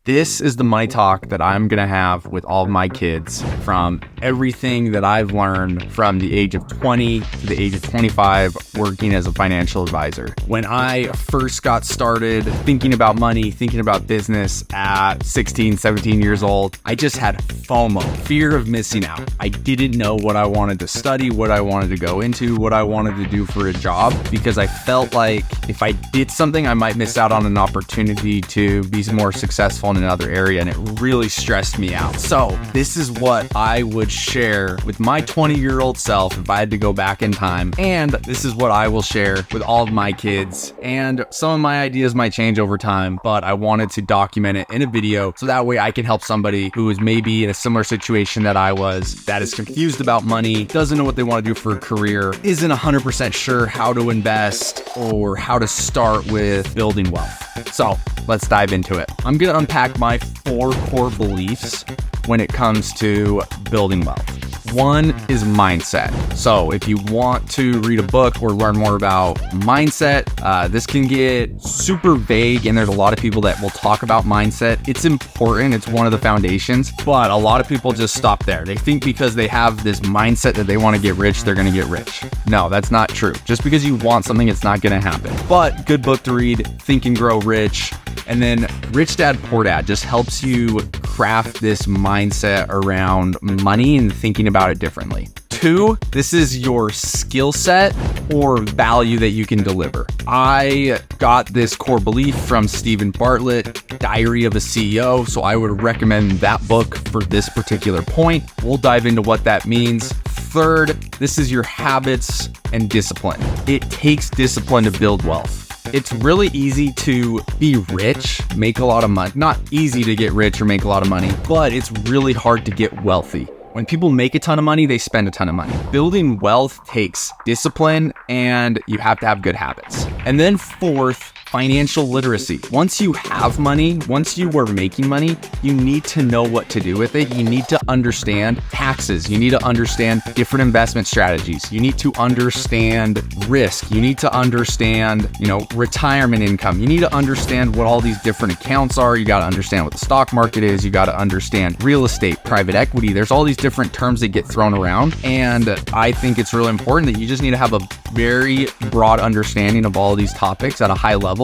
This is the money talk that I'm going to have with all of my kids, from everything that I've learned from the age of 20 to the age of 25 working as a financial advisor. When I first got started thinking about money, thinking about business at 16, 17 years old, I just had FOMO, fear of missing out. I didn't know what I wanted to study, what I wanted to go into, what I wanted to do for a job, because I felt like if I did something, I might miss out on an opportunity to be more successful in another area, and it really stressed me out. So this is what I would share with my 20-year-old self if I had to go back in time, and this is what I will share with all of my kids. And some of my ideas might change over time, but I wanted to document it in a video so that way I can help somebody who is maybe in a similar situation that I was, that is confused about money, doesn't know what they want to do for a career, isn't 100% sure how to invest or how to start with building wealth. So let's dive into it. I'm going to unpack my 4 core beliefs when it comes to building wealth. One is mindset. So if you want to read a book or learn more about mindset, this can get super vague, and there's a lot of people that will talk about mindset. It's important. It's one of the foundations, but a lot of people just stop there. They think because they have this mindset that they want to get rich, they're going to get rich. No, that's not true. Just because you want something, it's not going to happen. But good book to read, Think and Grow Rich. And then Rich Dad, Poor Dad just helps you craft this mindset around money and thinking about it differently. 2, this is your skill set or value that you can deliver. I got this core belief from Stephen Bartlett, Diary of a CEO, so I would recommend that book for this particular point. We'll dive into what that means. 3rd, this is your habits and discipline. It takes discipline to build wealth. It's really easy to be rich, make a lot of money. Not easy to get rich or make a lot of money, but it's really hard to get wealthy. When people make a ton of money, they spend a ton of money. Building wealth takes discipline, and you have to have good habits. And then 4th, financial literacy. Once you have money, once you are making money, you need to know what to do with it. You need to understand taxes. You need to understand different investment strategies. You need to understand risk. You need to understand, retirement income. You need to understand what all these different accounts are. You got to understand what the stock market is. You got to understand real estate, private equity. There's all these different terms that get thrown around. And I think it's really important that you just need to have a very broad understanding of all of these topics at a high level.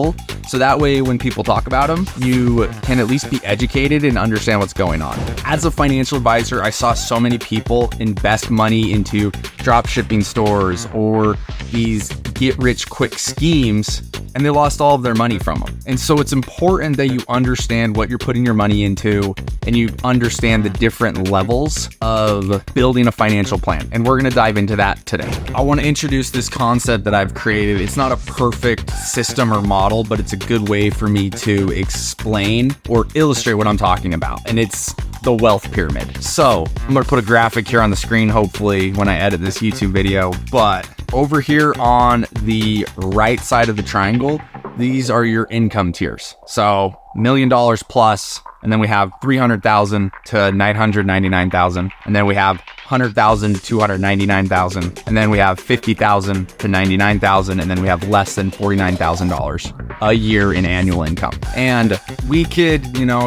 So that way, when people talk about them, you can at least be educated and understand what's going on. As a financial advisor, I saw so many people invest money into drop shipping stores or these get rich quick schemes, and they lost all of their money from them. And so it's important that you understand what you're putting your money into, and you understand the different levels of building a financial plan. And we're going to dive into that today. I want to introduce this concept that I've created. It's not a perfect system or model, but it's a good way for me to explain or illustrate what I'm talking about. And it's the wealth pyramid. So I'm going to put a graphic here on the screen, hopefully, when I edit this YouTube video. But over here on the right side of the triangle, these are your income tiers. So $1 million plus, and then we have 300,000 to 999,000, and then we have 100,000 to 299,000, and then we have 50,000 to 99,000, and then we have less than $49,000 a year in annual income. And we could,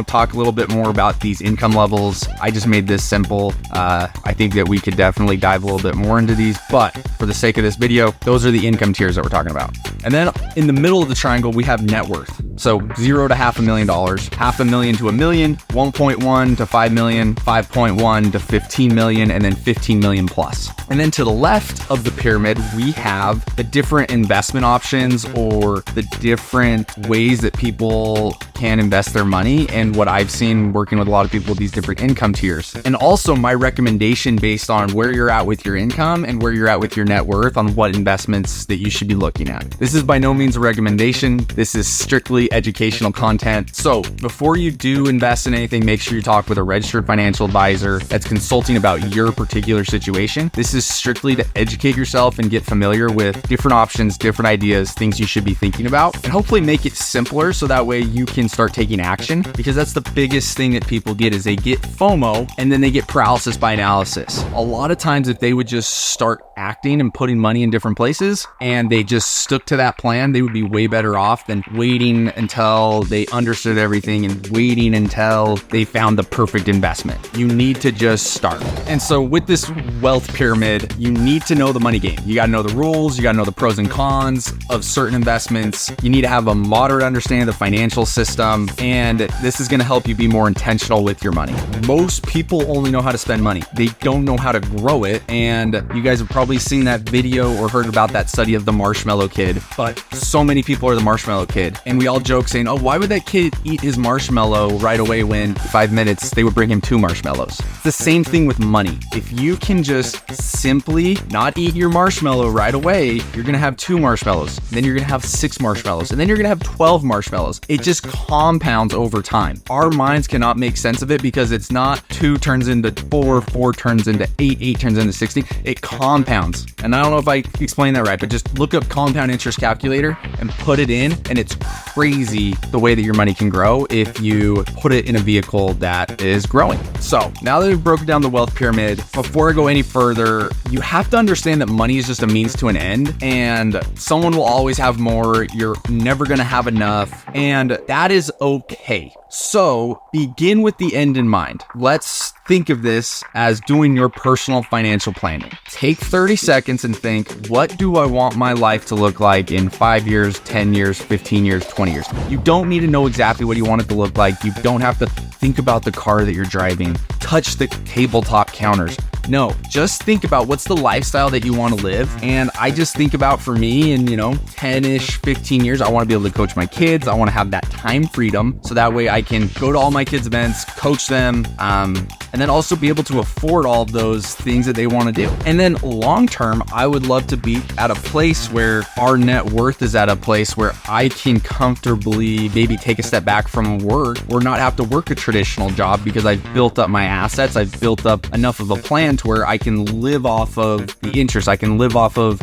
talk a little bit more about these income levels. I just made this simple. I think that we could definitely dive a little bit more into these, but for the sake of this video, those are the income tiers that we're talking about. And then in the middle of the triangle, we have net worth. So $0 to $500,000, $500,000 to $1 million, 1.1 to 5 million, 5.1 to 15 million, and then 15 million plus. And then to the left of the pyramid, we have the different investment options or the different ways that people can invest their money, and what I've seen working with a lot of people with these different income tiers. And also my recommendation based on where you're at with your income and where you're at with your net worth on what investments that you should be looking at. This is by no means a recommendation. This is strictly educational content. So before you do invest in anything, make sure you talk with a registered financial advisor that's consulting about your particular situation. This is strictly to educate yourself and get familiar with different options, different ideas, things you should be thinking about, and hopefully make it simpler so that way you can start taking action, because that's the biggest thing that people get is they get FOMO and then they get paralysis by analysis. A lot of times if they would just start acting and putting money in different places and they just stuck to that plan, they would be way better off than waiting until they understood everything and waiting until they found the perfect investment. You need to just start. And so with this wealth pyramid, you need to know the money game. You got to know the rules. You got to know the pros and cons of certain investments. You need to have a moderate understanding of the financial system. And this is going to help you be more intentional with your money. Most people only know how to spend money. They don't know how to grow it. And you guys have probably seen that video or heard about that study of the marshmallow kid. But so many people are the marshmallow kid. And we all joke saying, oh, why would that kid eat his marshmallow right away when 5 minutes they would bring him 2 marshmallows? It's the same thing with money. If you can just simply not eat your marshmallow right away, you're going to have 2 marshmallows. Then you're going to have 6 marshmallows. And then you're going to have 12 marshmallows. It just compounds over time. Our minds cannot make sense of it because it's not 2 turns into 4, 4 turns into 8, 8 turns into 16. It compounds. And I don't know if I explained that right, but just look up compound interest calculator and put it in, and it's crazy the way that your money can grow if you put it in a vehicle that is growing. So now that we've broken down the wealth pyramid, before I go any further, you have to understand that money is just a means to an end, and someone will always have more. You're never going to have enough, and that is okay. So begin with the end in mind. Let's think of this as doing your personal financial planning. Take 30 seconds and think, what do I want my life to look like in 5 years, 10 years, 15 years, 20 years? You don't need to know exactly what you want it to look like. You don't have to think about the car that you're driving, touch the tabletop counters. No, just think about what's the lifestyle that you want to live. And I just think about, for me, in 10-ish, 15 years, I want to be able to coach my kids. I want to have that time freedom so that way I can go to all my kids' events, coach them, and then also be able to afford all of those things that they want to do. And then long term, I would love to be at a place where our net worth is at a place where I can comfortably maybe take a step back from work or not have to work a traditional job because I've built up my assets. I've built up enough of a plan to where I can live off of the interest. I can live off of,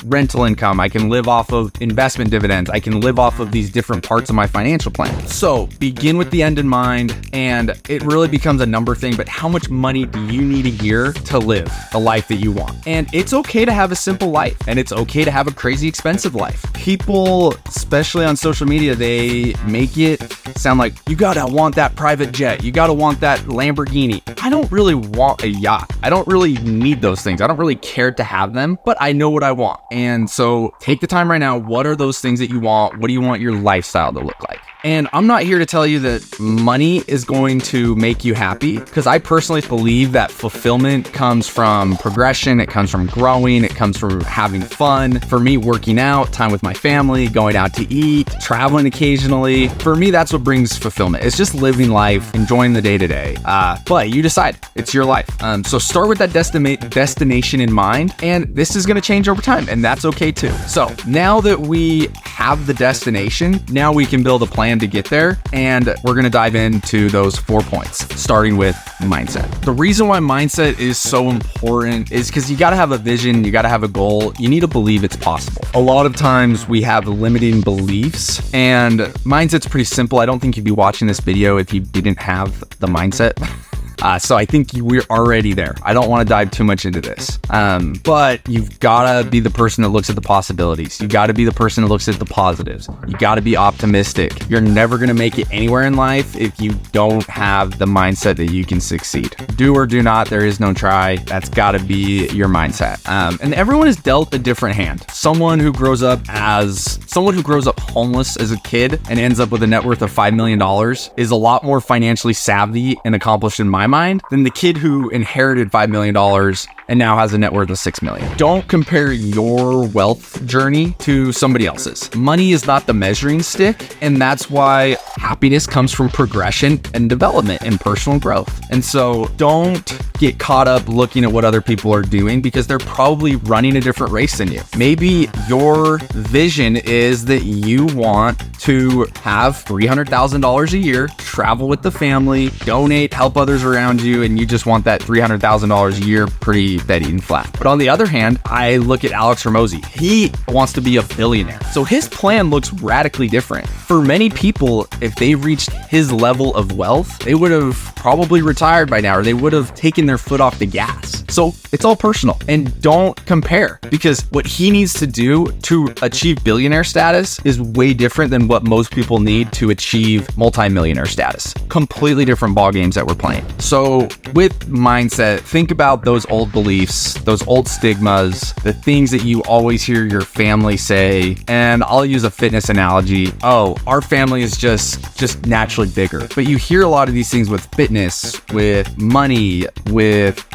rental income. I can live off of investment dividends. I can live off of these different parts of my financial plan. So begin with the end in mind, and it really becomes a number thing, but how much money do you need a year to live the life that you want? And it's okay to have a simple life, and it's okay to have a crazy expensive life. People, especially on social media, they make it sound like you gotta want that private jet. You gotta want that Lamborghini. I don't really want a yacht. I don't really need those things. I don't really care to have them, but I know what I want. And so take the time right now. What are those things that you want? What do you want your lifestyle to look like? And I'm not here to tell you that money is going to make you happy, because I personally believe that fulfillment comes from progression. It comes from growing. It comes from having fun. For me, working out, time with my family, going out to eat, traveling occasionally. For me, that's what brings fulfillment. It's just living life, enjoying the day to day. But you decide. It's your life. So start with that destination in mind, and this is going to change over time, and that's okay too. So now that we have the destination, now we can build a plan to get there, and we're going to dive into those 4 points, starting with mindset. The reason why mindset is so important is because you got to have a vision, you got to have a goal, you need to believe it's possible. A lot of times we have limiting beliefs, and mindset's pretty simple. I don't think you'd be watching this video if you didn't have the mindset. So I think we're already there. I don't want to dive too much into this. But you've got to be the person that looks at the possibilities. You got to be the person that looks at the positives. You got to be optimistic. You're never going to make it anywhere in life if you don't have the mindset that you can succeed. Do or do not, there is no try. That's got to be your mindset. And everyone is dealt a different hand. Someone who grows up homeless as a kid and ends up with a net worth of $5 million is a lot more financially savvy and accomplished in my mind than the kid who inherited $5 million and now has a net worth of $6 million. Don't compare your wealth journey to somebody else's. Money is not the measuring stick, and that's why happiness comes from progression and development and personal growth. And so don't get caught up looking at what other people are doing, because they're probably running a different race than you. Maybe your vision is that you want to have $300,000 a year, travel with the family, donate, help others around you, and you just want that $300,000 a year pretty steady and flat. But on the other hand, I look at Alex Hormozi. He wants to be a billionaire. So his plan looks radically different. For many people, if they reached his level of wealth, they would have probably retired by now, or they would have taken their foot off the gas. So it's all personal, and don't compare, because what he needs to do to achieve billionaire status is way different than what most people need to achieve multimillionaire status. Completely different ball games that we're playing. So with mindset, think about those old beliefs, those old stigmas, the things that you always hear your family say. And I'll use a fitness analogy. Oh, our family is just naturally bigger. But you hear a lot of these things with fitness, with money, with,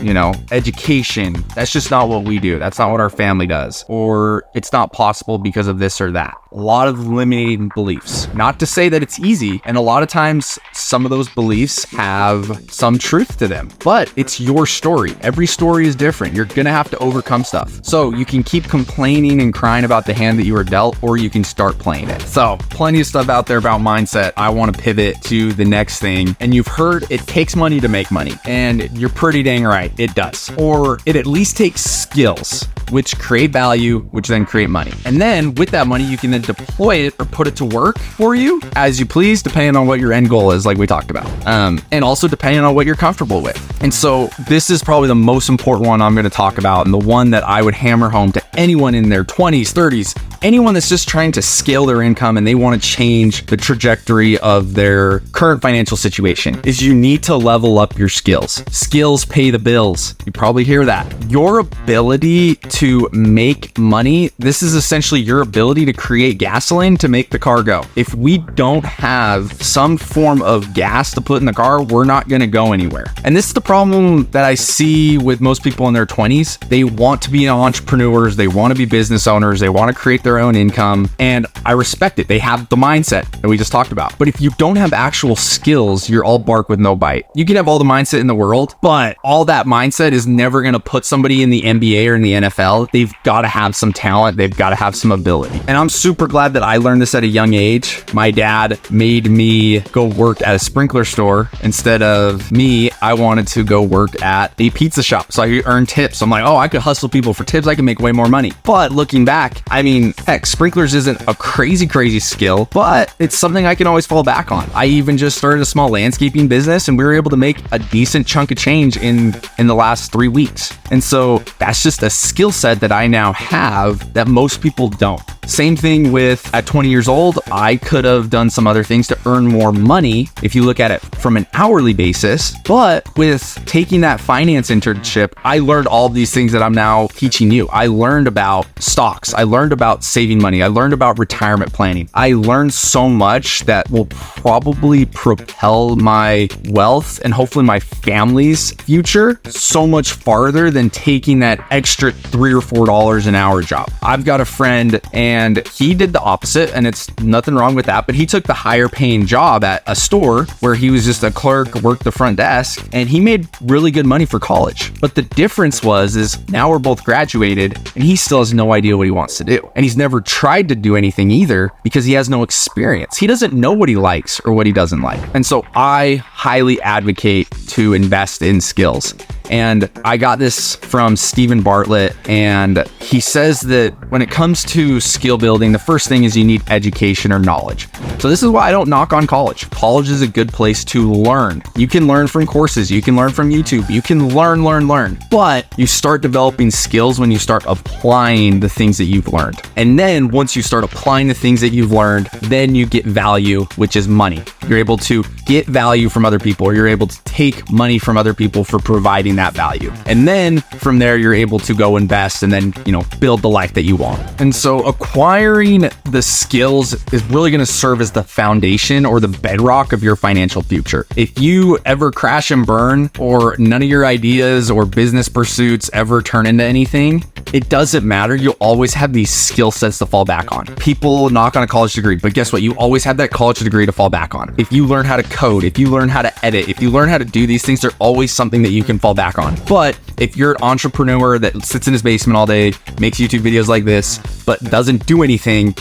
education. That's just not what we do. That's not what our family does. Or it's not possible because of this or that. A lot of limiting beliefs. Not to say that it's easy. And a lot of times, some of those beliefs have some truth to them. But it's your story. Every story is different. You're going to have to overcome stuff. So you can keep complaining and crying about the hand that you were dealt, or you can start playing it. So plenty of stuff out there about mindset. I want to pivot to the next thing. And you've heard it takes money to make money. And you're pretty dang right. It does. Or it at least takes skills, which create value, which then create money. And then with that money, you can then deploy it or put it to work for you as you please, depending on what your end goal is, like we talked about. And also depending on what you're comfortable with. And so this is probably the most important one I'm going to talk about, and the one that I would hammer home to anyone in their 20s, 30s, anyone that's just trying to scale their income and they want to change the trajectory of their current financial situation, is you need to level up your skills. Skills pay the bills. You probably hear that. Your ability to make money, this is essentially your ability to create gasoline to make the car go. If we don't have some form of gas to put in the car, we're not going to go anywhere. And this is the problem that I see with most people in their 20s. They want to be entrepreneurs. They want to be business owners. They want to create their own income. And I respect it. They have the mindset that we just talked about. But if you don't have actual skills, you're all bark with no bite. You can have all the mindset in the world, but all that mindset is never going to put somebody in the NBA or in the NFL. They've got to have some talent. They've got to have some ability. And I'm super glad that I learned this at a young age. My dad made me go work at a sprinkler store. Instead of me, I wanted to go work at a pizza shop so I could earn tips. I'm like, oh, I could hustle people for tips. I can make way more money. But looking back, I mean, heck, sprinklers isn't a crazy skill, but it's something I can always fall back on. I even just started a small landscaping business, and we were able to make a decent chunk of change in the last 3 weeks. And so that's just a skill set that I now have that most people don't. Same thing with at 20 years old, I could have done some other things to earn more money if you look at it from an hourly basis. But with taking that finance internship, I learned all these things that I'm now teaching you. I learned about stocks. I learned about saving money. I learned about retirement planning. I learned so much that will probably propel my wealth and hopefully my family's future so much farther than taking that extra $3 or $4 an hour job. I've got a friend, and he did the opposite, and it's nothing wrong with that, but he took the higher paying job at a store where he was just a clerk, worked the front desk, and he made really good money for college. But the difference is now we're both graduated, and he still has no idea what he wants to do. And he's never tried to do anything either because he has no experience. He doesn't know what he likes or what he doesn't like. And so I highly advocate to invest in skills. And I got this from Stephen Bartlett, and he says that when it comes to skill building, the first thing is you need education or knowledge. So this is why I don't knock on college. College is a good place to learn. You can learn from courses. You can learn from YouTube. You can learn. But you start developing skills when you start applying the things that you've learned. And then once you start applying the things that you've learned, then you get value, which is money. You're able to get value from other people, or you're able to take money from other people for providing that value. And then from there, you're able to go invest and then, build the life that you want. And so acquiring the skills is really going to serve as the foundation or the bedrock of your financial future. If you ever crash and burn, or none of your ideas or business pursuits ever turn into anything, it doesn't matter. You'll always have these skill sets to fall back on. People knock on a college degree, but guess what? You always have that college degree to fall back on. If you learn how to code, if you learn how to edit, if you learn how to do these things, there's always something that you can fall back on. But if you're an entrepreneur that sits in his basement all day, makes YouTube videos like this, but doesn't do anything,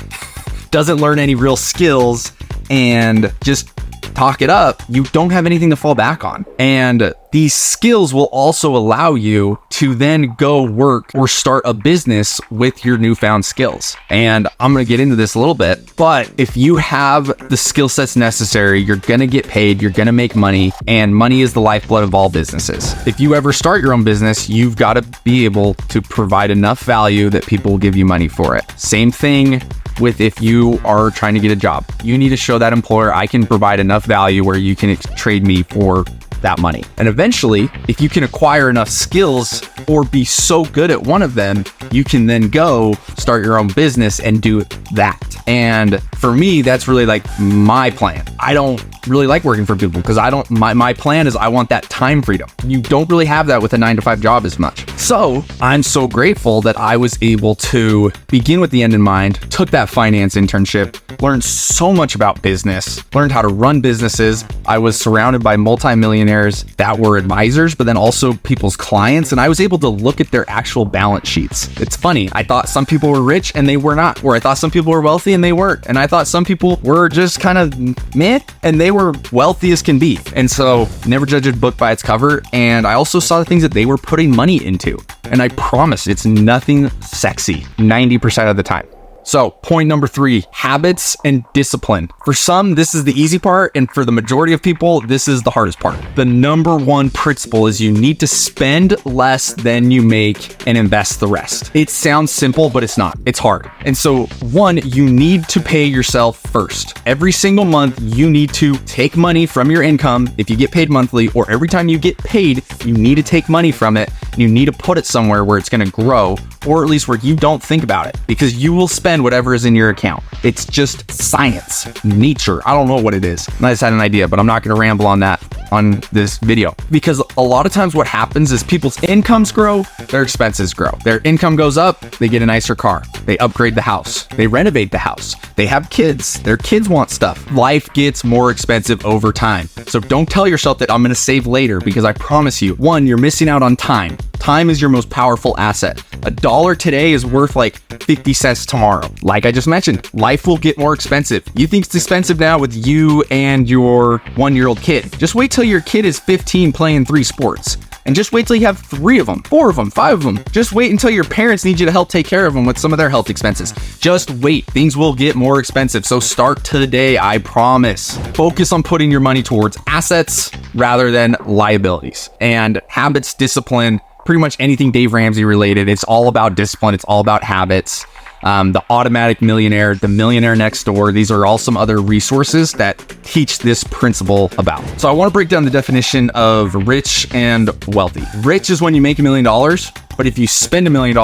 doesn't learn any real skills, and just talk it up, you don't have anything to fall back on. And these skills will also allow you to then go work or start a business with your newfound skills. And I'm going to get into this a little bit, but if you have the skill sets necessary, you're going to get paid, you're going to make money, and money is the lifeblood of all businesses. If you ever start your own business, you've got to be able to provide enough value that people will give you money for it. Same thing with if you are trying to get a job. You need to show that employer, I can provide enough value where you can trade me for that money. And eventually, if you can acquire enough skills or be so good at one of them, you can then go start your own business and do that. And for me, that's really like my plan. I don't really like working for people because my plan is I want that time freedom. You don't really have that with a 9-to-5 job as much. So I'm so grateful that I was able to begin with the end in mind, took that finance internship, learned so much about business, learned how to run businesses. I was surrounded by multimillionaires that were advisors, but then also people's clients. And I was able to look at their actual balance sheets. It's funny. I thought some people were rich and they were not, or I thought some people were wealthy and they weren't. And I thought some people were just kind of meh and they were wealthy as can be. And so never judge a book by its cover. And I also saw the things that they were putting money into. And I promise it's nothing sexy 90% of the time. So point number 3, habits and discipline. For some, this is the easy part. And for the majority of people, this is the hardest part. The number one principle is you need to spend less than you make and invest the rest. It sounds simple, but it's not. It's hard. And so 1, you need to pay yourself first. Every single month, you need to take money from your income if you get paid monthly, or every time you get paid, you need to take money from it. You need to put it somewhere where it's going to grow, or at least where you don't think about it, because you will spend whatever is in your account. It's just science, nature. I don't know what it is. I just had an idea, but I'm not going to ramble on that on this video, because a lot of times what happens is people's incomes grow, their expenses grow. Their income goes up, they get a nicer car, they upgrade the house, they renovate the house, they have kids, their kids want stuff. Life gets more expensive over time. So don't tell yourself that I'm going to save later, because I promise you, 1, you're missing out on time. Time is your most powerful asset. $1 today is worth like 50 cents tomorrow. Like I just mentioned, life will get more expensive. You think it's expensive now with you and your 1-year-old kid. Just wait till your kid is 15 playing 3 sports. And just wait till you have 3 of them, 4 of them, 5 of them. Just wait until your parents need you to help take care of them with some of their health expenses. Just wait. Things will get more expensive. So start today, I promise. Focus on putting your money towards assets rather than liabilities. And habits, discipline, pretty much anything Dave Ramsey related. It's all about discipline. It's all about habits. The Automatic Millionaire, The Millionaire Next Door. These are all some other resources that teach this principle about. So I want to break down the definition of rich and wealthy. Rich is when you make $1 million. But if you spend $1 million,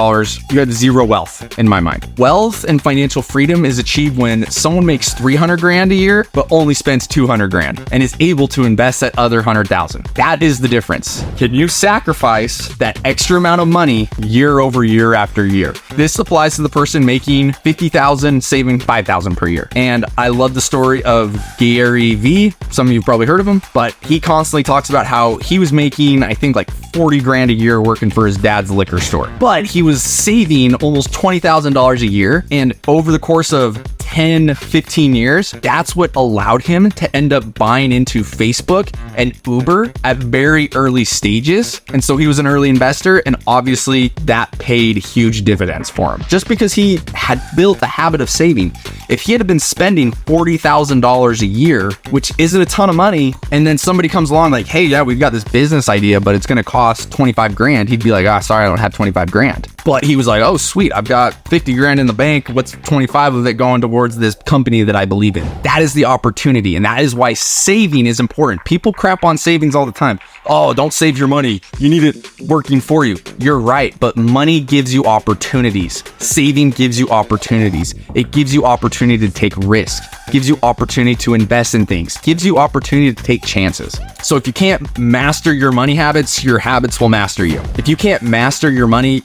you have 0 wealth in my mind. Wealth and financial freedom is achieved when someone makes 300 grand a year, but only spends 200 grand and is able to invest that other 100,000. That is the difference. Can you sacrifice that extra amount of money year over year after year? This applies to the person making 50,000, saving 5,000 per year. And I love the story of Gary Vee. Some of you have probably heard of him, but he constantly talks about how he was making, I think, like 40 grand a year working for his dad's liquor store. But he was saving almost $20,000 a year. And over the course of 10, 15 years, that's what allowed him to end up buying into Facebook and Uber at very early stages. And so he was an early investor, and obviously that paid huge dividends for him. Just because he had built the habit of saving. If he had been spending $40,000 a year, which isn't a ton of money, and then somebody comes along like, hey, yeah, we've got this business idea, but it's going to cost 25 grand. He'd be like, sorry, I don't have 25 grand. But he was like, oh, sweet, I've got 50 grand in the bank. What's 25 of it going towards this company that I believe in? That is the opportunity. And that is why saving is important. People crap on savings all the time. Oh, don't save your money. You need it working for you. You're right. But money gives you opportunities. Saving gives you opportunities. It gives you opportunity to take risk, gives you opportunity to invest in things, gives you opportunity to take chances. So if you can't master your money habits, your habits will master you. If you can't master your money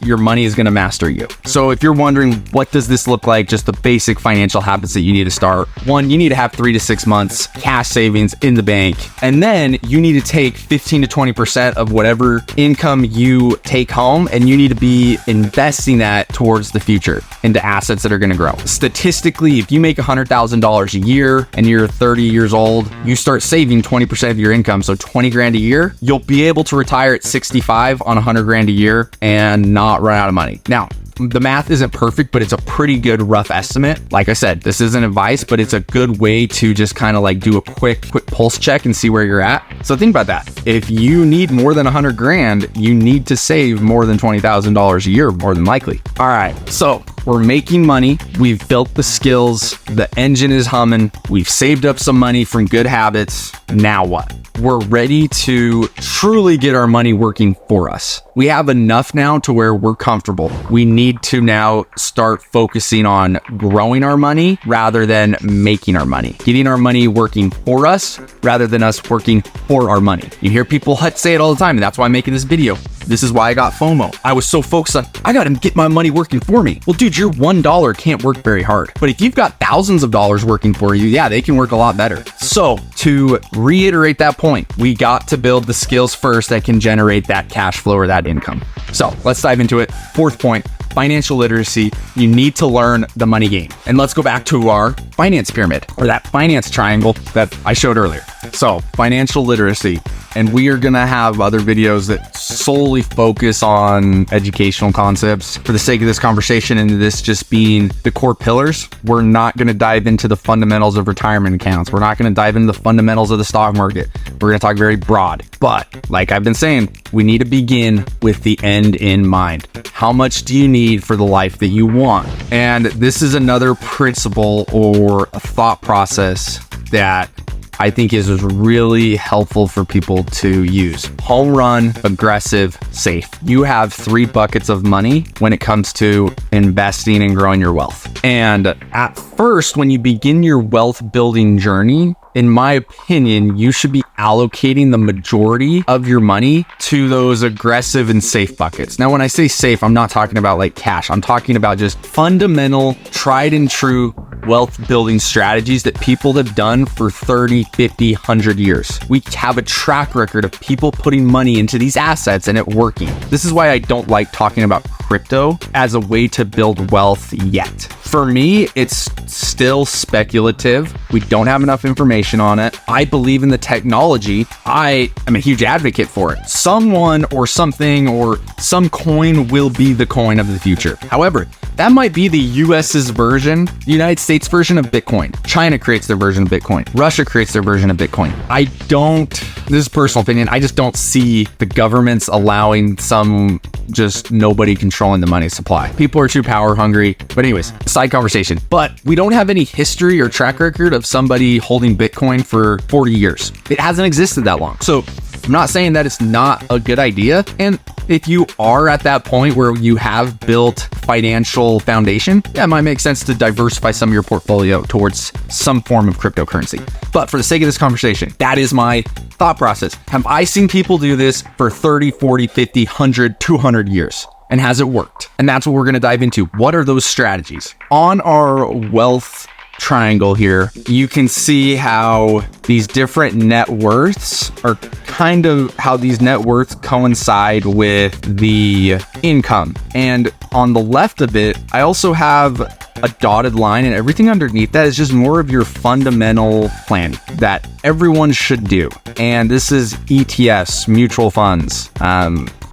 is going to master you. So if you're wondering, what does this look like? Just the basic financial habits that you need to start. 1, you need to have 3 to 6 months cash savings in the bank. And then you need to take 15 to 20% of whatever income you take home, and you need to be investing that towards the future into assets that are going to grow. Statistically, if you make $100,000 a year and you're 30 years old, you start saving 20% of your income, so 20 grand a year, you'll be able to retire at 65 on 100 grand a year and not run out of money. Now, the math isn't perfect, but it's a pretty good rough estimate. Like I said, this isn't advice, but it's a good way to just kind of like do a quick pulse check and see where you're at. So think about that. If you need more than 100 grand, you need to save more than $20,000 a year, more than likely. All right, so we're making money. We've built the skills. The engine is humming. We've saved up some money from good habits. Now what? We're ready to truly get our money working for us. We have enough now to where we're comfortable. We need to now start focusing on growing our money rather than making our money. Getting our money working for us rather than us working for our money. You hear people say it all the time, and that's why I'm making this video. This is why I got FOMO. I was so focused on, I got to get my money working for me. Well, dude, your $1 can't work very hard. But if you've got thousands of dollars working for you, yeah, they can work a lot better. So to reiterate that point, we got to build the skills first that can generate that cash flow or that income. So let's dive into it. Fourth point, financial literacy. You need to learn the money game. And let's go back to our finance pyramid, or that finance triangle that I showed earlier. So financial literacy. And we are going to have other videos that solely focus on educational concepts. For the sake of this conversation and this just being the core pillars, we're not going to dive into the fundamentals of retirement accounts. We're not going to dive into the fundamentals of the stock market. We're going to talk very broad. But like I've been saying, we need to begin with the end in mind. How much do you need for the life that you want? And this is another principle or a thought process that I think is really helpful for people to use. Home run, aggressive, safe. You have 3 buckets of money when it comes to investing and growing your wealth. And at first, when you begin your wealth building journey, in my opinion, you should be allocating the majority of your money to those aggressive and safe buckets. Now, when I say safe, I'm not talking about like cash. I'm talking about just fundamental, tried and true wealth building strategies that people have done for 30, 50, 100 years. We have a track record of people putting money into these assets and it working. This is why I don't like talking about crypto as a way to build wealth yet. For me, it's still speculative. We don't have enough information on it. I believe in the technology. I am a huge advocate for it. Someone or something or some coin will be the coin of the future. However, that might be the US's version, the United States version of Bitcoin. China creates their version of Bitcoin. Russia creates their version of Bitcoin. This is personal opinion, I just don't see the governments allowing some just nobody controlling the money supply. People are too power hungry. But anyways, side conversation. But we don't have any history or track record of somebody holding Bitcoin for 40 years. It hasn't existed that long. So I'm not saying that it's not a good idea. And if you are at that point where you have built financial foundation, yeah, it might make sense to diversify some of your portfolio towards some form of cryptocurrency. But for the sake of this conversation, that is my thought process. Have I seen people do this for 30, 40, 50, 100, 200 years? And has it worked? And that's what we're going to dive into. What are those strategies? On our wealth triangle here, you can see how these different net worths are kind of how these net worths coincide with the income. And on the left of it, I also have a dotted line, and everything underneath that is just more of your fundamental plan that everyone should do. And this is ETFs, mutual funds,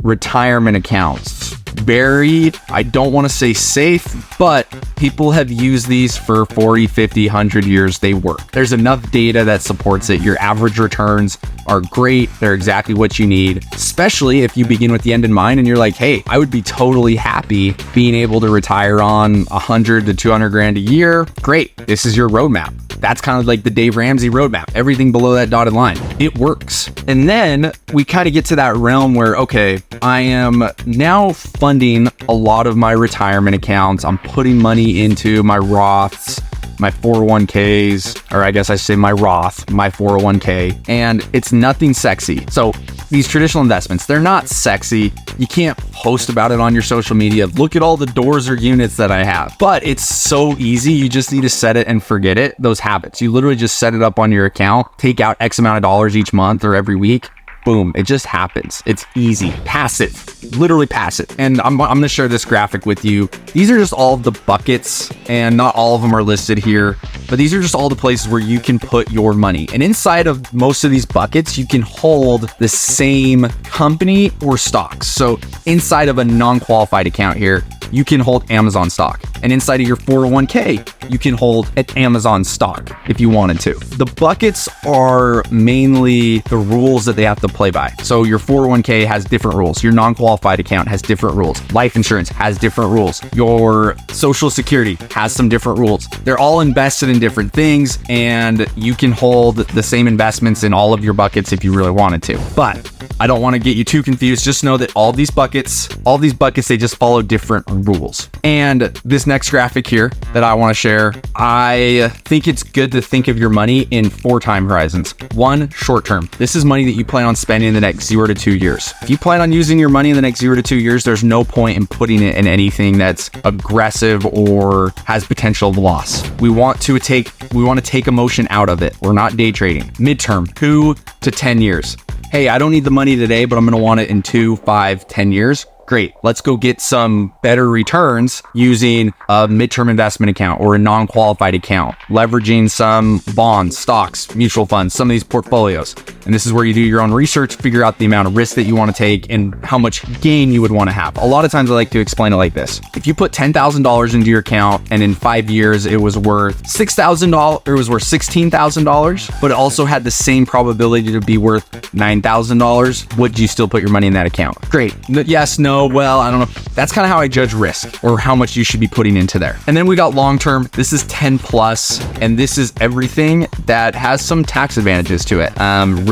retirement accounts. Buried, I don't want to say safe, but people have used these for 40, 50, 100 years. They work. There's enough data that supports it. Your average returns are great. They're exactly what you need, especially if you begin with the end in mind and you're like, hey, I would be totally happy being able to retire on 100 to 200 grand a year. Great. This is your roadmap. That's kind of like the Dave Ramsey roadmap. Everything below that dotted line. It works. And then we kind of get to that realm where, okay, I am now funding a lot of my retirement accounts. I'm putting money into my Roths, my 401ks, or I guess I say my Roth, my 401k, and it's nothing sexy. So these traditional investments, they're not sexy. You can't post about it on your social media. Look at all the doors or units that I have. But it's so easy. You just need to set it and forget it. Those habits. You literally just set it up on your account, take out X amount of dollars each month or every week, boom, it just happens. It's easy, passive, literally passive. And I'm going to share this graphic with you. These are just all of the buckets, and not all of them are listed here, but these are just all the places where you can put your money. And inside of most of these buckets, you can hold the same company or stocks. So inside of a non-qualified account here, you can hold Amazon stock. And inside of your 401k, you can hold an Amazon stock if you wanted to. The buckets are mainly the rules that they have to play by. So your 401k has different rules. Your non-qualified account has different rules. Life insurance has different rules. Your Social Security has some different rules. They're all invested in different things, and you can hold the same investments in all of your buckets if you really wanted to. But I don't want to get you too confused. Just know that all these buckets, they just follow different rules. And this next graphic here that I want to share, I think it's good to think of your money in 4 time horizons. 1, short term. This is money that you plan on spending in the next 0 to 2 years. If you plan on using your money in the next 0 to 2 years, there's no point in putting it in anything that's aggressive or has potential of loss. We want to take emotion out of it. We're not day trading. Midterm, 2 to 10 years. Hey, I don't need the money today, but I'm going to want it in 2, 5, 10 years. Great. Let's go get some better returns using a midterm investment account or a non-qualified account, leveraging some bonds, stocks, mutual funds, some of these portfolios. And this is where you do your own research, figure out the amount of risk that you want to take and how much gain you would want to have. A lot of times I like to explain it like this. If you put $10,000 into your account and in 5 years it was worth $6,000, or it was worth $16,000, but it also had the same probability to be worth $9,000, would you still put your money in that account? Great. Yes, no. Well, I don't know. That's kind of how I judge risk or how much you should be putting into there. And then we got long term. This is 10 plus, and this is everything that has some tax advantages to it.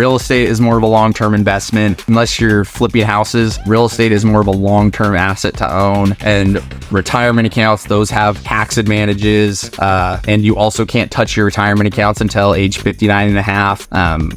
Real estate is more of a long-term investment. Unless you're flipping houses, real estate is more of a long-term asset to own. And retirement accounts, those have tax advantages. And you also can't touch your retirement accounts until age 59 and a half.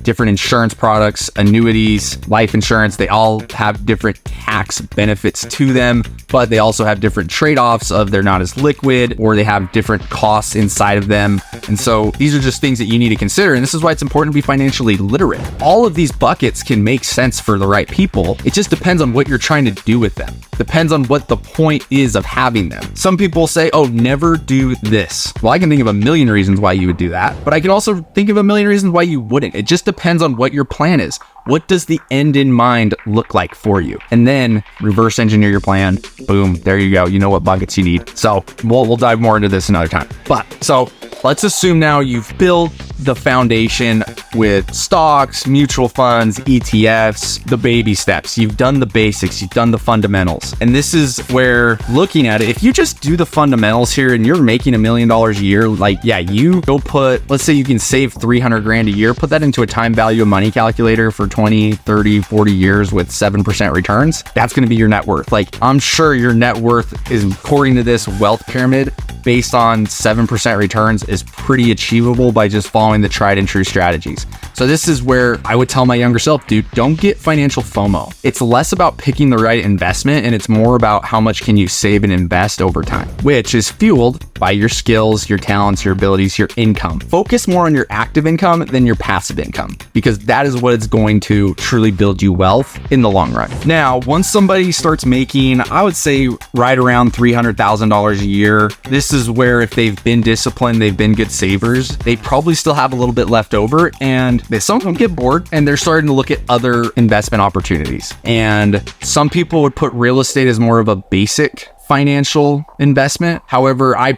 Different insurance products, annuities, life insurance, they all have different tax benefits to them, but they also have different trade-offs of they're not as liquid or they have different costs inside of them. And so these are just things that you need to consider. And this is why it's important to be financially literate. All of these buckets can make sense for the right people. It just depends on what you're trying to do with them. Depends on what the point is of having them. Some people say, oh, never do this. Well, I can think of a million reasons why you would do that, but I can also think of a million reasons why you wouldn't. It just depends on what your plan is. What does the end in mind look like for you? And then reverse engineer your plan. Boom, there you go. You know what buckets you need. So we'll dive more into this another time. But so let's assume now you've built the foundation with stocks, mutual funds, ETFs, the baby steps. You've done the basics, you've done the fundamentals. And this is where looking at it, if you just do the fundamentals here and you're making $1 million a year, like, yeah, you go put, let's say you can save 300 grand a year, put that into a time value of money calculator for 20, 30, 40 years with 7% returns. That's going to be your net worth. Like, I'm sure your net worth is, according to this wealth pyramid, based on 7% returns, is pretty achievable by just following the tried and true strategies. So this is where I would tell my younger self, dude, don't get financial FOMO. It's less about picking the right investment and it's more about how much can you save and invest over time, which is fueled by your skills, your talents, your abilities, your income. Focus more on your active income than your passive income, because that is what is going to truly build you wealth in the long run. Now, once somebody starts making, I would say right around $300,000 a year, this is where if they've been disciplined, they've been good savers, they probably still have a little bit left over, and some of them get bored and they're starting to look at other investment opportunities. And some people would put real estate as more of a basic financial investment. However, I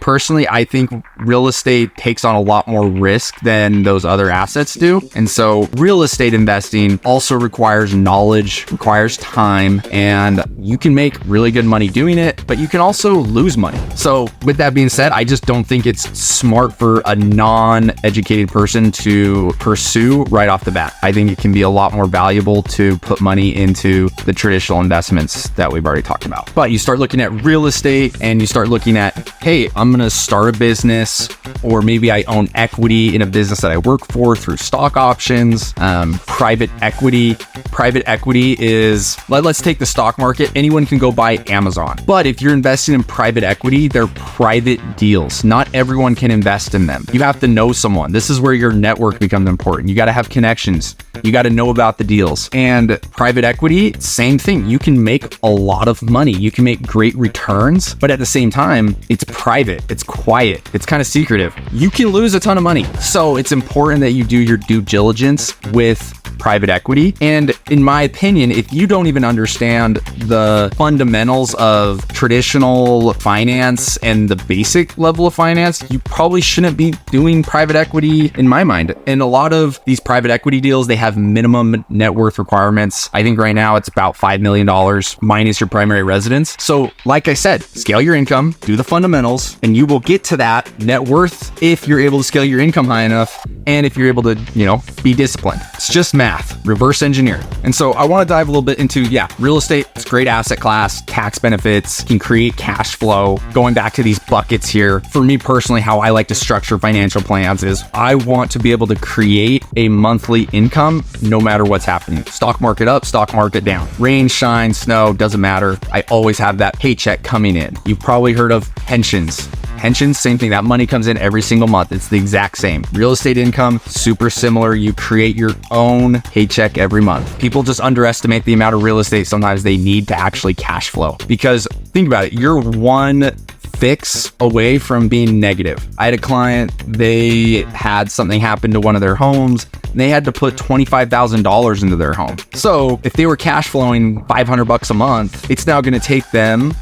think real estate takes on a lot more risk than those other assets do. And so real estate investing also requires knowledge, requires time, and you can make really good money doing it, but you can also lose money. So with that being said, I just don't think it's smart for a non-educated person to pursue right off the bat. I think it can be a lot more valuable to put money into the traditional investments that we've already talked about. But you start looking at real real estate and you start looking at, hey, I'm going to start a business, or maybe I own equity in a business that I work for through stock options, private equity. Private equity is, let's take the stock market. Anyone can go buy Amazon. But if you're investing in private equity, they're private deals. Not everyone can invest in them. You have to know someone. This is where your network becomes important. You got to have connections. You got to know about the deals. And private equity, same thing. You can make a lot of money. You can make great returns, but at the same time, it's private. It's quiet. It's kind of secretive. You can lose a ton of money. So it's important that you do your due diligence with private equity. And in my opinion, if you don't even understand the fundamentals of traditional finance and the basic level of finance, you probably shouldn't be doing private equity in my mind. And a lot of these private equity deals, they have minimum net worth requirements. I think right now it's about $5 million minus your primary residence. So like I said, scale your income, do the fundamentals, and you will get to that net worth if you're able to scale your income high enough. And if you're able to, be disciplined. It's just math, reverse engineer. And so I want to dive a little bit into, real estate. It's a great asset class, tax benefits, can create cash flow. Going back to these buckets here, for me personally, how I like to structure financial plans is I want to be able to create a monthly income no matter what's happening. Stock market up, stock market down. Rain, shine, snow, doesn't matter. I always have that paycheck coming in. You've probably heard of pensions. Pensions, same thing. That money comes in every single month. It's the exact same. Real estate income, super similar. You create your own paycheck every month. People just underestimate the amount of real estate sometimes they need to actually cash flow. Because think about it, you're one fix away from being negative. I had a client, they had something happen to one of their homes, and they had to put $25,000 into their home. So if they were cash flowing $500 a month, it's now going to take them,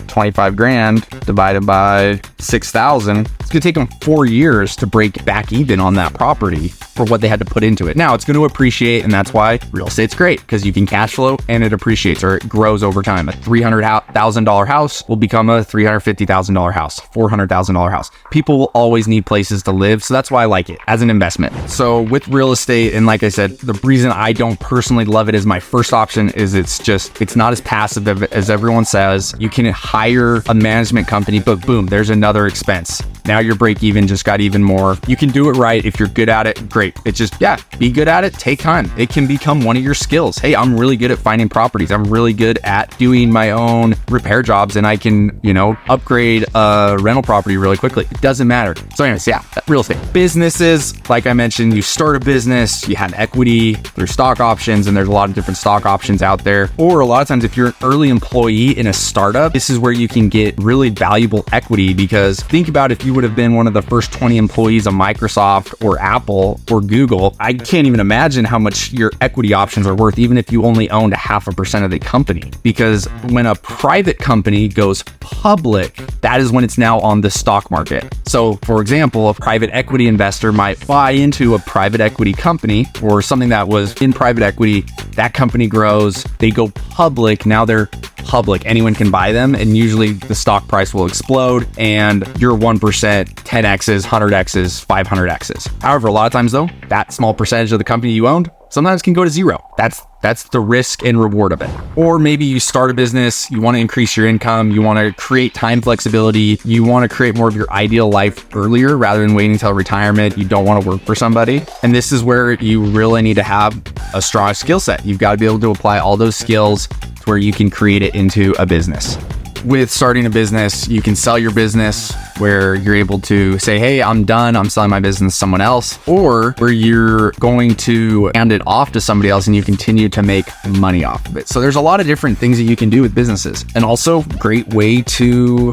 25 grand divided by 6,000. It's going to take them 4 years to break back even on that property for what they had to put into it. Now it's going to appreciate, and that's why real estate's great, because you can cash flow and it appreciates, or it grows over time. A $300,000 house will become a $350,000 house, $400,000 house. People will always need places to live, so that's why I like it as an investment. So with real estate, and like I said, the reason I don't personally love it as my first option is it's not as passive as everyone says. You can hire a management company, but boom, there's another expense. Now your break even just got even more. You can do it right. If you're good at it, great. It's just, be good at it, take time. It can become one of your skills. Hey, I'm really good at finding properties. I'm really good at doing my own repair jobs, and I can, upgrade a rental property really quickly. It doesn't matter. So anyways, real estate. Businesses, like I mentioned, you start a business, you have equity through stock options, and there's a lot of different stock options out there. Or a lot of times if you're an early employee in a startup, this is where you can get really valuable equity, because think about if you would have been one of the first 20 employees of Microsoft or Apple or Google, I can't even imagine how much your equity options are worth, even if you only owned 0.5% of the company. Because when a private company goes public, that is when it's now on the stock market. So for example, a private equity investor might buy into a private equity company or something that was in private equity. That company grows, they go public, now they're public, anyone can buy them, and usually the stock price will explode and your 1%, 10x's, 100x's, 500x's. However, a lot of times though, that small percentage of the company you owned sometimes can go to zero. That's the risk and reward of it. Or maybe you start a business, you want to increase your income, you want to create time flexibility, you want to create more of your ideal life earlier rather than waiting until retirement. You don't want to work for somebody. And this is where you really need to have a strong skill set. You've got to be able to apply all those skills to where you can create it into a business. With starting a business, you can sell your business where you're able to say, hey, I'm done, I'm selling my business to someone else, or where you're going to hand it off to somebody else and you continue to make money off of it. So there's a lot of different things that you can do with businesses, and also great way to,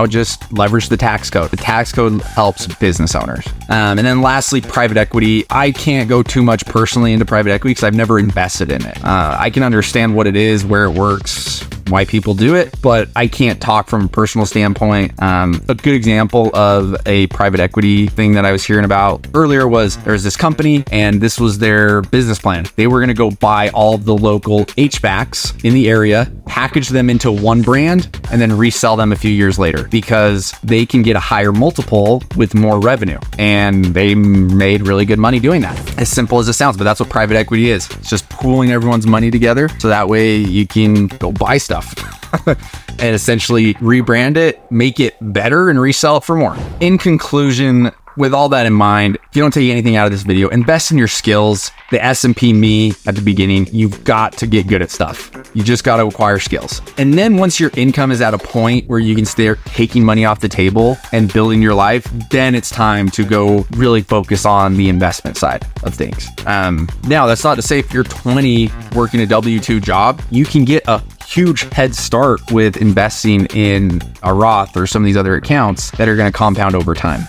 just leverage the tax code. The tax code helps business owners. And then lastly, private equity. I can't go too much personally into private equity because I've never invested in it. I can understand what it is, where it works, why people do it, but I can't talk from a personal standpoint. A good example of a private equity thing that I was hearing about earlier was there's this company and this was their business plan. They were going to go buy all of the local HVACs in the area, package them into one brand, and then resell them a few years later because they can get a higher multiple with more revenue. And they made really good money doing that. As simple as it sounds, but that's what private equity is. It's just pooling everyone's money together so that way you can go buy stuff. and essentially rebrand it, make it better, and resell it for more. In conclusion, with all that in mind, if you don't take anything out of this video, invest in your skills. The S&P me at the beginning, you've got to get good at stuff. You just got to acquire skills. And then once your income is at a point where you can start taking money off the table and building your life, then it's time to go really focus on the investment side of things. Now, that's not to say if you're 20 working a W-2 job, you can get a huge head start with investing in a Roth or some of these other accounts that are going to compound over time.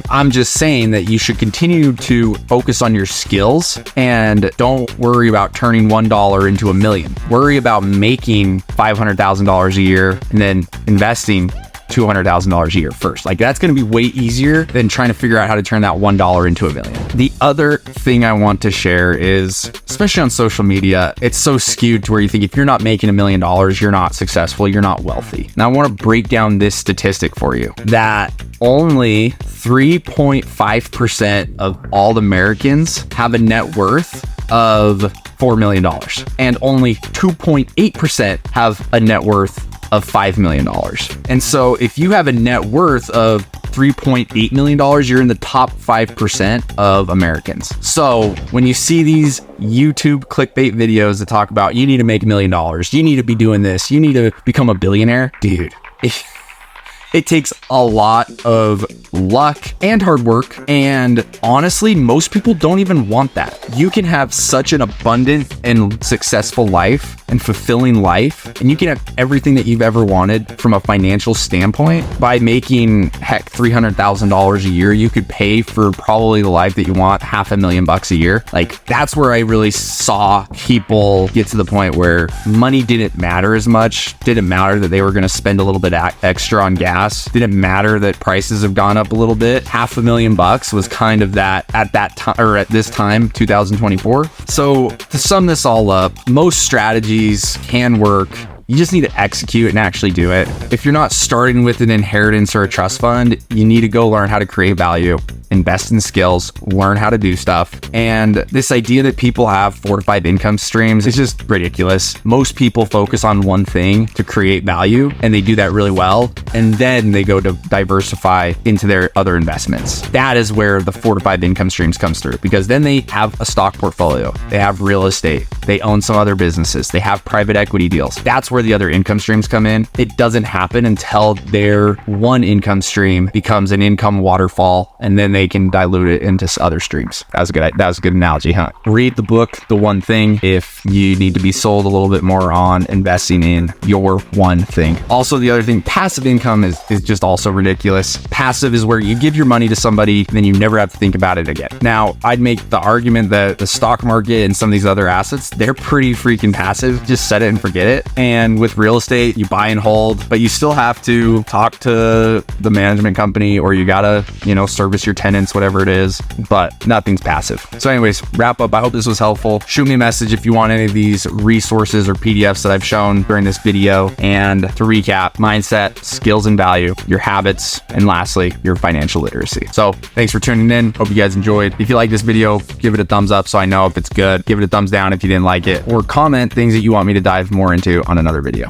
I'm just saying that you should continue to focus on your skills and don't worry about turning $1 into $1 million. Worry about making $500,000 a year and then investing $200,000 a year first. Like, that's going to be way easier than trying to figure out how to turn that $1 into $1 million. The other thing I want to share is, especially on social media, it's so skewed to where you think if you're not making $1 million, you're not successful, you're not wealthy. Now, I want to break down this statistic for you that only 3.5% of all Americans have a net worth of $4 million, and only 2.8% have a net worth of $5 million. And so if you have a net worth of $3.8 million, you're in the top 5% of Americans. So when you see these YouTube clickbait videos that talk about you need to make $1 million, you need to be doing this, you need to become a billionaire, dude, it takes a lot of luck and hard work. And honestly, most people don't even want that. You can have such an abundant and successful life and fulfilling life, and you can have everything that you've ever wanted from a financial standpoint by making, heck, $300,000 a year. You could pay for probably the life that you want, $500,000 a year. Like, that's where I really saw people get to the point where money didn't matter as much. Didn't matter that they were going to spend a little bit extra on gas. Didn't matter that prices have gone up a little bit. $500,000 was kind of that at that time, or at this time, 2024. So to sum this all up, most strategies can work. You just need to execute and actually do it. If you're not starting with an inheritance or a trust fund, you need to go learn how to create value, invest in skills, learn how to do stuff. And this idea that people have 4 to 5 income streams is just ridiculous. Most people focus on one thing to create value, and they do that really well. And then they go to diversify into their other investments. That is where the 4 to 5 income streams comes through, because then they have a stock portfolio, they have real estate, they own some other businesses, they have private equity deals. That's where the other income streams come in. It doesn't happen until their one income stream becomes an income waterfall, and then they can dilute it into other streams. That was a good analogy, huh? Read the book, The One Thing, if you need to be sold a little bit more on investing in your one thing. Also, the other thing, passive income is just also ridiculous. Passive is where you give your money to somebody and then you never have to think about it again. Now, I'd make the argument that the stock market and some of these other assets, they're pretty freaking passive. Just set it and forget it. And with real estate, you buy and hold, but you still have to talk to the management company, or you gotta, service your tenants, whatever it is, but nothing's passive. So anyways, wrap up. I hope this was helpful. Shoot me a message if you want any of these resources or PDFs that I've shown during this video. And to recap, mindset, skills and value, your habits, and lastly, your financial literacy. So thanks for tuning in. Hope you guys enjoyed. If you like this video, give it a thumbs up so I know if it's good. Give it a thumbs down if you didn't like it, or comment things that you want me to dive more into on another video.